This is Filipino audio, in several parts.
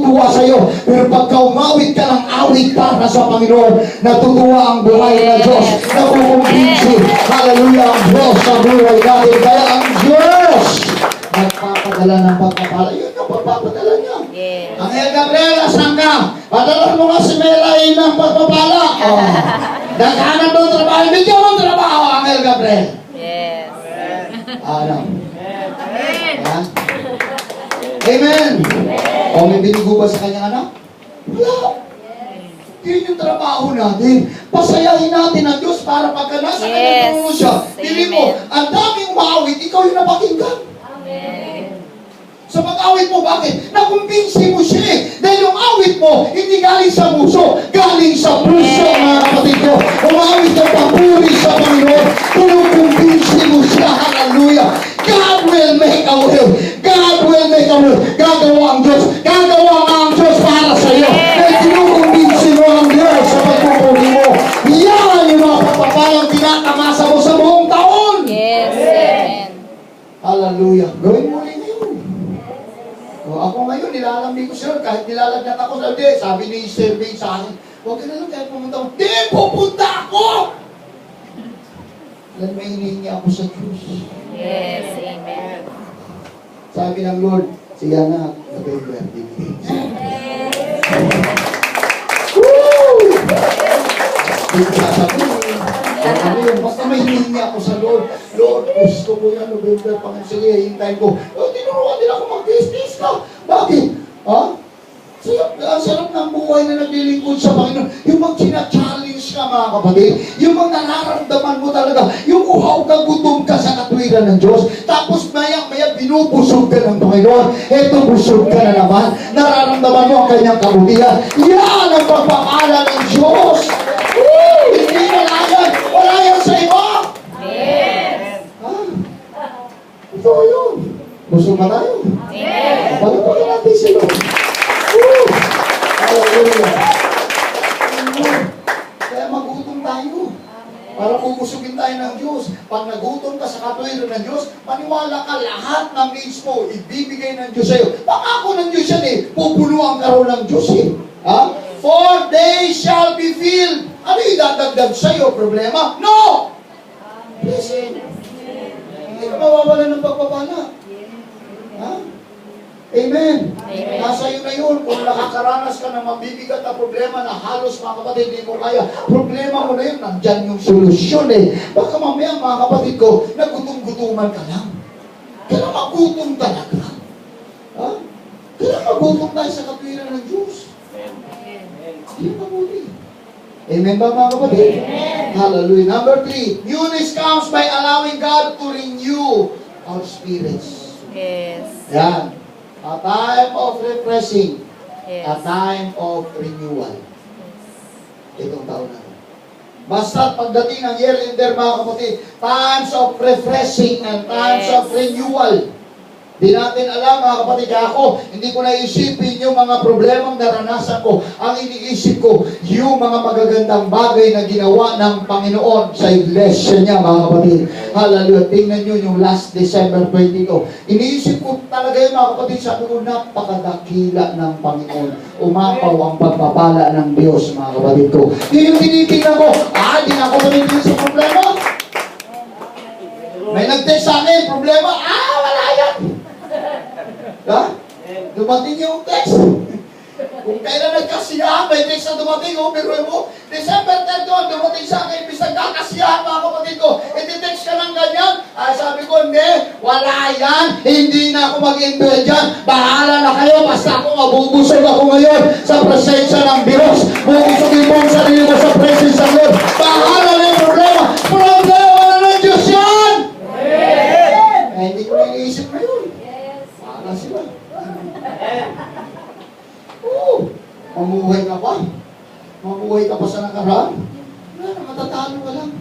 natutuwa sa iyo. Pero pagka umawit ka ng awit para sa Panginoon, natutuwa ang buhay ng Diyos. Nakukumbinsi, hallelujah, ang Diyos sa buhay natin. Kaya ang Diyos nagpapadala ng pagpapala. Yun ang pagpapadala niya. Yes. Angel Gabriel, asan ka? Padala mo nga si Melay ng pagpapala. Naghanap ng trabaho. Bigyan mo ng trabaho, Angel Gabriel. Yes. Ano? Ayan. Amen. O may binigo ba sa kanyang anak? Wala. Yun yung trabaho natin. Pasayahin natin ang Diyos para pagka nasa kanyang tulong siya. Pili mo, ang daming umawit, ikaw yung napakinggan. Sa pag-awit mo, bakit? Nakumbinsi mo siya eh. Dahil yung awit mo, hindi galing sa puso, galing sa puso, mga kapatid ko. Umawit ka papuri sa Panginoon, kinukumbinsi mo siya. Hallelujah. God will make a will. God will make a will. Gagawa ang Diyos. Gagawa ang Diyos para sa iyo. Dahil kinukumbinsi mo ang Diyos sa pagpupuri mo. Yan yung mga pagpapalang tinatamasa mo sa buong taon. Yes. Amen. Hallelujah. Gawin mo rin ngayon. O, ako ngayon, nilalambing ko siya. Kahit nilalagnat ako sa day, sabi ni survey sa akin, huwag ka na lang kahit pumunta ako. Di, pupunta ako! Lan may hinihingi ako sa Diyos. Yes. Amen. Sabi ng Lord, sige na, November, bibigay. Woo! Hindi ko sasabihin. Ano yun? Basta may hinihingi ako sa Lord. Lord, gusto ko yan, November, Panginoon. Sige, hintayin ko. Tinuruan din ako mag-tis-tis ka. Bakit? Ha? Ang sarap ng buhay na naglilingkod sa Panginoon. Yung mag-challenge ka, mga kapatid. Yung nararamdaman mo talaga. Yung uhaw ka, gutom ka sa katwiran ng Diyos. Tapos maya-maya binubusog ka ng Panginoon. Eto, busog ka na naman. Nararamdaman mo ang kanyang kabutihan. Yan ang pagpapala ng Diyos. Woo! Hindi na lagan. Wala yan sa iba. Yes. Ha? Ito yun. Busog ba tayo? Yes. Pagpapala natin si Lord. Woo! Hallelujah. Kaya magutom tayo. Para pupusugin tayo ng Diyos. Pag nagutom ka sa katwiran ng Diyos, maniwala ka lahat ng needs mo, ibibigay ng Diyos sa'yo. Pangako ng Diyos yan eh. Pupunuan ka rin ng Diyos eh. Ha? For they shall be filled. Ano yung dadagdag sa'yo? Problema? No! Listen. Hindi ka mawawala ng pagpapala. Ha? Amen. Amen. Nasa iyo na yun. Kung nakakaranas ka ng mabibigat na problema na halos mga kapatid hindi mo kaya, problema mo na yun, nandyan yung solusyon eh. Baka mamaya mga kapatid ko, nagutom-gutuman ka lang. Kaya magutom talaga. Ha? Kaya magutom tayo sa katwiran ng Diyos. Hindi mabuti. Amen ba mga kapatid? Amen. Hallelujah. Number 3, newness comes by allowing God to renew our spirits. Yes. Yan. A time of refreshing. Yes. A time of renewal. Itong taon na. Basta pagdating ng year ender mga kapatid, times of refreshing and times Yes. of renewal. Di natin alam mga kapatid, ako, hindi ko naisipin yung mga problemang naranasan ko. Ang iniisip ko, yung mga magagandang bagay na ginawa ng Panginoon sa iglesia niya mga kapatid. Hallelujah. Tingnan nyo yung last December 22. Iniisip ko talaga yung mga kapatid, sabi ko, napakadakila ng Panginoon. Umapaw ang pagpapala ng Diyos mga kapatid ko. Yun yung tinitingnan ko, di na ako panitin sa problema. May nag-text sa akin, problema, wala yan. Ha? Dumating yung text. Kung kailan nagkasiyahan, may text na dumating, pero mo, December 31, dumating sa akin, ibig nagkakasiyahan mga kapatid ko, iti-text ka ng ganyan. Sabi ko, hindi, wala yan, hindi na ako mag-enjoy dyan, bahala na kayo, basta ako mabubusog ako ngayon sa presensya ng Diyos. Bubusogin mo ang sarili mo sa presensya ng Diyos. Bahala na yung problema. Problema na ng Diyos yan! Hindi ko iniisip na yun. Paano sila? Mamuhay ka pa. Mamuhay ka pa sa nakaraan. Wala na, matatalo ka lang.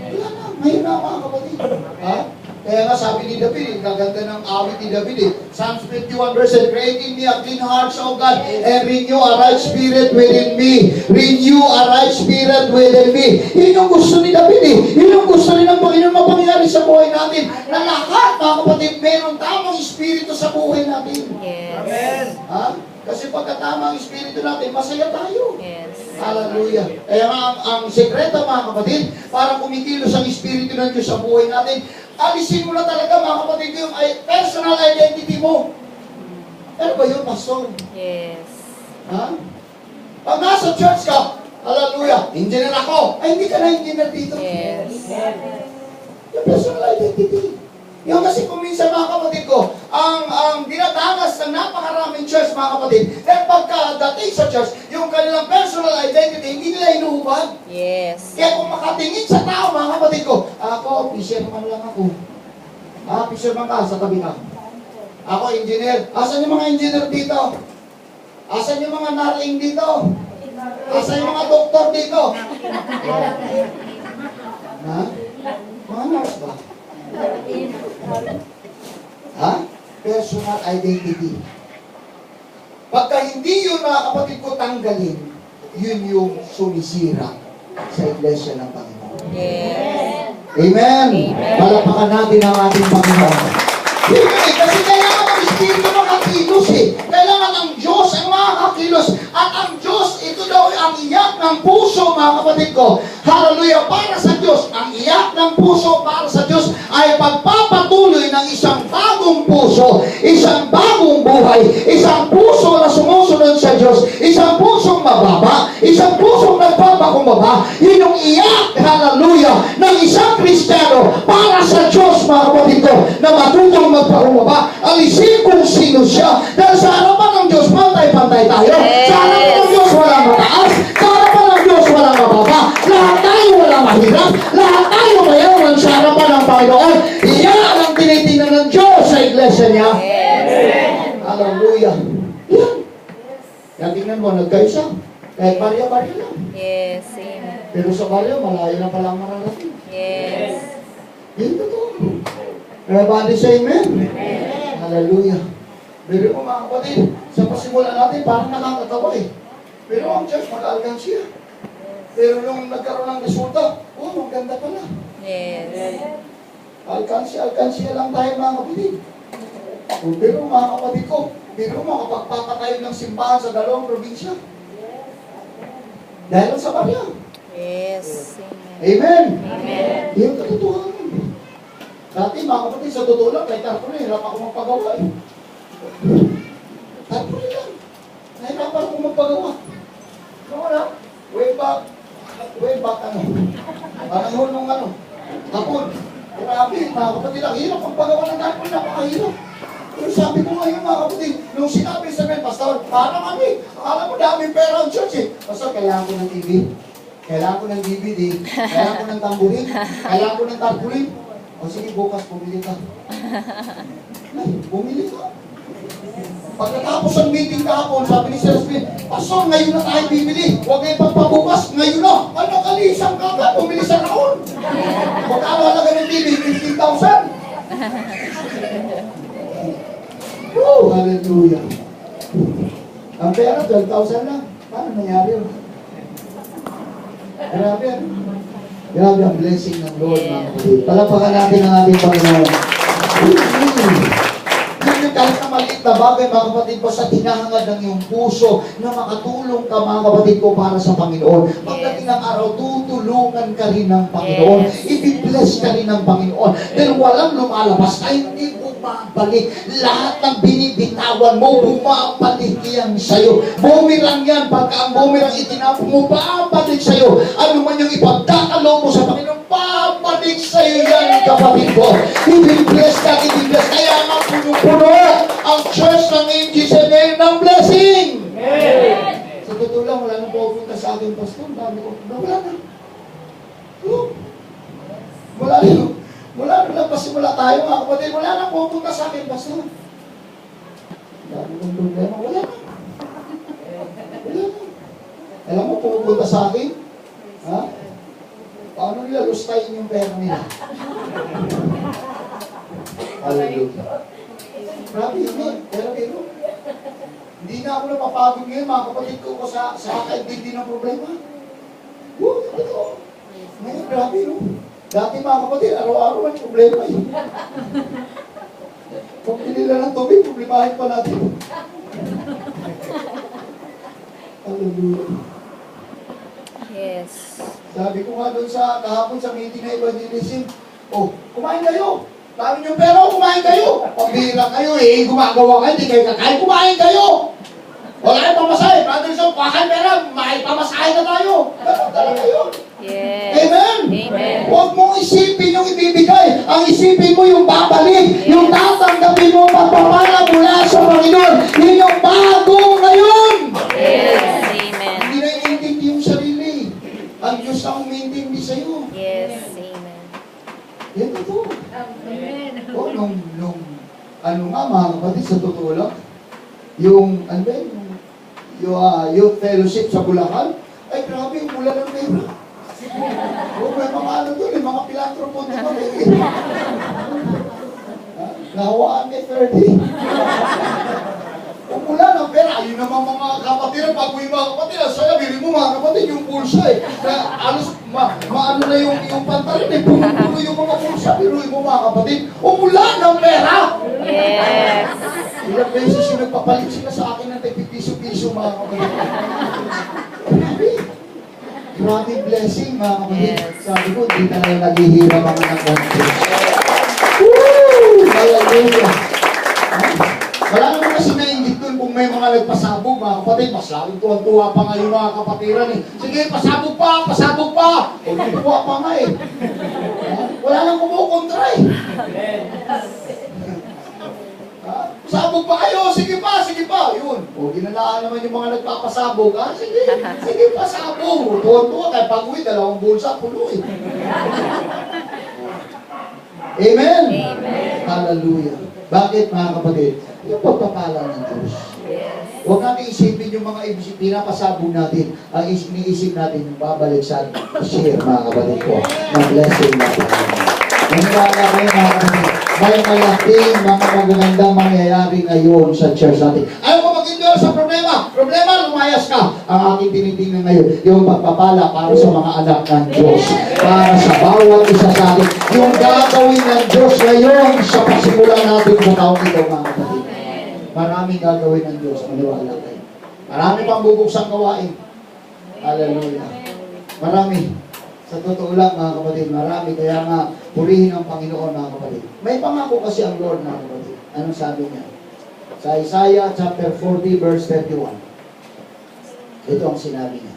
Wala na, ngayon na mga kapatid. Ha? Kaya nga sabi ni David, kaganda ng awit ni David Psalms 51 verse 8, create in me a clean heart, O God, and renew a right spirit within me. Renew a right spirit within me. Yun yung gusto ni David Yun yung gusto rin ng Panginoon mapangyari sa buhay natin. Na lahat, mga kapatid, meron tamang espiritu sa buhay natin. Yes. Ha? Kasi pagkatama ang Espiritu natin, masaya tayo. Yes. Hallelujah. Kaya nga, ang sekreto mga kapatid, para kumikilos ang Espiritu ng Diyos sa buhay natin, alisin mo na talaga mga kapatid yung personal identity mo. Ano ba yun, Pastor? Yes. Ha? Pag nasa church ka, hallelujah, engineer ako. Ay, hindi ka na engineer dito. Yes. Yung personal identity. Yung kasi kung minsan mga kapatid ko, ang dinadanas ng napakaraming church mga kapatid, dahil pagkadating sa church, yung kanilang personal identity, hindi nila hinuhubad. Yes. Kaya kung makatingin sa tao mga kapatid ko, ako, fisherman lang ako. Fisherman ka, sa tabi ka. Ako, engineer. Asan yung mga engineer dito? Asan yung mga naring dito? Asan yung mga doktor dito? Ha? Mga nurse ba? Ha? Personal identity. Pagka hindi yun mga kapatid ko tanggalin, yun yung sumisira sa iglesia ng Panginoon. Yes. Amen! Amen. Palapakan natin ang ating Panginoon. Amen! Kasi kailangan ang Espiritu makakilos eh. Kailangan ang Diyos ang makakakilos. At ang Diyos, ito daw ang iyak ng puso mga kapatid ko. Hallelujah! Para sa Diyos, ang iyak ng puso para sa Diyos ay pagpapatuloy ng isang bagong puso, isang bagong buhay, isang puso na sumusunod sa Diyos, isang pusong mababa, isang pusong nagpapakumbaba. Yun yung iyak, hallelujah, ng isang Kristiyano para sa Diyos mga kapatid ko na matutong magpakumbaba. Alisin kung sino siya. Dahil sa harapan ng Diyos, pantay-pantay tayo. Sa harapan ng Diyos, walang mataas. Sa harapan ng Diyos, walang mababa. Lahat tayo walang mahirap. Lahat tayo mayaman sa harapan ng Panginoon. Iyan ang tinitingnan ng Diyos sa iglesia niya. Yes. Hallelujah. Yan. Yan tingnan mo, nagkaisa. Kahit barya-barya lang. Yes. Amen. Pero sa barya, malayo na palang mararating. Yes. Yun totoo. Kaya bali sa amen? Hallelujah. Pero mo mga kapatid, sa pasimula natin, parang nakakatawa eh. Pero ang church, mag-alkansya. Pero nung nagkaroon ng resulta, ang ganda pala. Yes. Alkansya lang tayo mga kapatid. Pero mga kapatid ko, pero makapagpapatayo ng simbahan sa dalawang probinsya. Dahil sa barya. Yes. Amen. Amen. Amen. Yung katotohanan. Dati mga kapatid, sa totoo lang, kahit tarpulin, hirap ako magpagawa eh. Tarpulin lang. Nahirapan ako magpagawa. Ano na? Way back ano. Parang yun nung ano. Hapon. Grabe, mga kapatid, ang hirap ang paggawa ng tarpulin, napakahirap. Pero sabi ko ngayon mga kapatid, nung sinabi sa amin, Pastor, parang kami, akala mo daming pera ang church eh. Pastor, kailangan ko ng TV. Kailangan ko ng DVD. Kailangan ko ng tamburin. Kailangan ko ng tarpulin. O sige, bukas, bumili ka. Ay, bumili ka. Pagkatapos ng meeting kahapon, sabi ni Sir Smith, Pastor, ngayon na tayo bibili. Huwag na ipagpabukas. Ngayon na. Ano kalisang ka ka? Bumili sa raon. Magkano halaga ng TV? 15,000. Oh, hallelujah. Ang pera, 12,000 lang. Paano nangyari yun? Grabe yan. Grabe ang blessing ng Lord, mga kapatid. Palapakan natin ang ating Panginoon. Yun yung kahit na maliit na bagay, mga kapatid ko, sa tinahangad ng iyong puso na makatulong ka, mga kapatid ko, para sa Panginoon. Pagdating ng araw, tutulungan ka rin ng Panginoon. Yes. Ibibless ka rin ng Panginoon. Dahil walang lumalabas ay hindi bumabalik. Lahat ng binibitawan mo, bumabalik yan sa'yo. Bumirang yan. Pagka ang bumirang itinapon mo, babalik sa'yo. Ano man yung ipagkakalo mo sa Panginoon, babalik sa'yo yan, kapatid ko. Ibibless ka, ibibless. Kaya nga puno-puno ang church ng MGCN ng blessing. Amen. Sa totoo lang, wala nang pupunta sa akin, Pastor. Dami ko. Wala na. Wala na. Wala na pasimula tayo, mga kapatid. Wala nang pupunta sa akin, Pastor. Dami kong problema. Wala na. Wala na. Alam mo, pupunta sa akin? Ha? Paano nila lustayin yung pera nila? Hallelujah. Grabe yun eh. Pero, hindi na ako napapagod ngayon, mga kapatid ko sa kakaintindi ng problema. Ito. Ngayon, grabe no. Dati mga kapatid, araw-araw may problema yun. Kung pinila ng tubig, problemahin pa natin. Hallelujah. Yes. Sabi ko nga doon sa kahapon sa meeting na evangelism, kumain kayo. Dami yung pera, kumain kayo. Pambira kayo gumagawa kayo, hindi kayo kakain, kumain kayo. Wala kayong pamasahe. Brother John, kumain pera, may pamasahe na tayo. Ganun talaga yun. Yes. Amen? Amen. Huwag mong isipin yung ibibigay. Ang isipin mo yung babalik. Yung tatanggapin mo pagpapala mula sa Panginoon. Yun yung bago ngayon. Yes. Amen. Hindi na iintindi yung sarili. Ang Diyos ang umintindi sa'yo. Yes. Amen. Yan ito. Nung ano nga mga kapatid, sa totoo lang, yung youth fellowship sa Bulacan, ay grabe yung mula ng pera. May mga ano doon, mga pilantropo doon. Nahawaan ni 30. Kung mula ng pera, ayun naman mga kapatid, pag may mga kapatid, saya, bili mo mga kapatid, yung pulsa na alos, maano na yung pantalon puno yung mga pulsa, biruin mo mga kapatid, mula ng pera! Yes. Ilang beses yung nagpapalit sila sa akin ng piso-piso mga kapatid. Grabe. Grabe blessing mga kapatid. Yes. Sabi ko, hindi na lang naghihirap ang anak ng Diyos. Woo! Hallelujah! Wala naman kasi nainggit dun kung may mga nagpasabog mga kapatid. Mas lalong tuwan-tuwa pa nga yung mga kapatiran Sige, pasabog pa! O, tuwa pa nga Wala nang kumukontra Sabog pa kayo, sige pa. Yun. Ginalaan naman yung mga nagpapasabog. Sige pa, sabog. Tuwa-tuwa, kaya pag-uwi, 2 bulsa, puno Amen? Amen. Hallelujah. Bakit mga kapatid? Yung pagpapala ng Diyos. Yes. Huwag natin isipin yung mga pinapasabog natin. Ang iniisip natin yung babalik sa share mga kapatid ko. Na blessing natin. Maniwala kayo mga kapatid. May malaking mga magagandang mangyayari ngayon sa church natin. Ayaw mo mag-endure sa problema. Problema, lumayas ka. Ang aking tinitingnan ngayon, yung pagpapala para sa mga anak ng Diyos. Para sa bawat isa sa atin. Yung gagawin ng Diyos ngayon sa pasimula natin sa taong ito mga kapatid. Maraming gagawin ng Diyos. Maniwala kayo. Marami pang bubuksang gawain. Hallelujah. Marami. Sa totoo lang mga kapatid, marami. Kaya nga, purihin ang Panginoon mga kapatid. May pangako kasi ang Lord mga kapatid. Anong sabi niya? Sa Isaiah chapter 40 verse 31. Ito ang sinabi niya.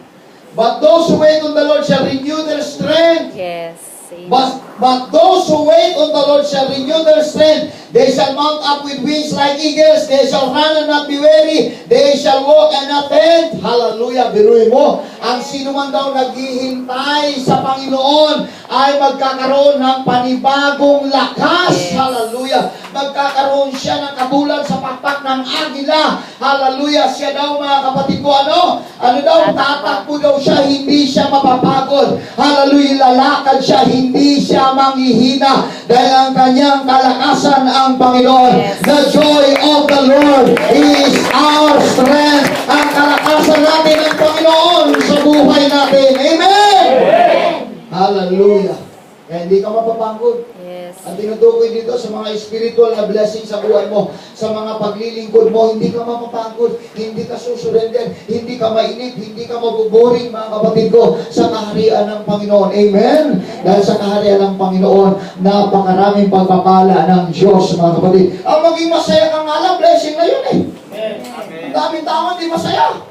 But those who wait on the Lord shall renew their strength. Yes. Amen. But those who wait on the Lord shall renew their strength. They shall mount up with wings like eagles. They shall run and not be weary. They shall walk and not faint. Hallelujah. Biruin mo. Ang sino man daw naghihintay sa Panginoon ay magkakaroon ng panibagong lakas. Yes. Hallelujah. Magkakaroon siya ng katulad sa pakpak ng agila. Hallelujah. Siya daw mga kapatid ko ano daw, tatakbo daw siya, hindi siya mapapagod. Hallelujah. Lalakad siya, hindi siya manghihina. Dahil ang kanyang kalakasan ang Panginoon. Yes. The joy of the Lord is our strength. Ang kalakasan natin ng Panginoon sa buhay natin. Amen! Hallelujah. Kaya hindi ka mapapagod. Yes. Ang tinutukoy dito sa mga spiritual na blessing sa buhay mo, sa mga paglilingkod mo, hindi ka mapapagod, hindi ka susurrender, hindi ka mainip, hindi ka mabuboring mga kapatid ko sa kaharian ng Panginoon. Amen? Dahil sa kaharian ng Panginoon, napakaraming pagpapala ng Diyos mga kapatid. Ang maging masaya ka nga lang, blessing na yun Ang daming tao hindi masaya.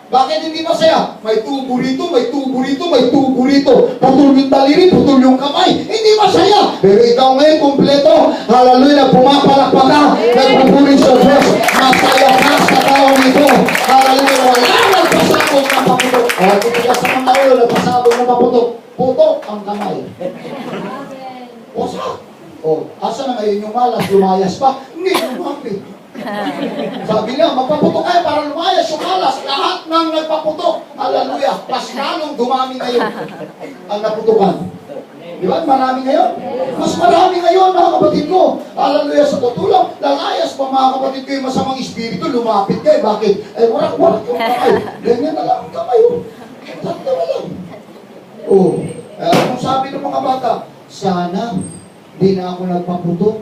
Bakit hindi masaya? May tubo rito, may tubo rito, may tubo rito. Putol yung daliri, putol yung kamay. Hindi masaya. Pero ikaw ngayon, kumpleto. Hallelujah, pumapalakpak ka. Nagpupuri sa Diyos. Masaya ka sa taong ito. Hallelujah, wala nagpasabog na paputok. Kaya titigas sa mga ulo, nagpasabog na paputok. Putok ang kamay. Osa. Asa na ngayon yung malas, lumayas pa? Hindi, lumapit. Sabi niya, magpaputok kayo para lumayas yung alas. Lahat ng nagpaputok. Hallelujah. Mas lalong dumami ngayon ang naputukan. Di ba? Marami ngayon? Mas marami ngayon, mga kapatid ko. Hallelujah. Sa tutulong, lalayas pa mga kapatid ko yung masamang espiritu, lumapit kayo. Bakit? Warak yung kamay. Ganyan na lang ang kamay. Sakto na lang. Kung sabi ng mga bata, sana di na ako nagpaputok.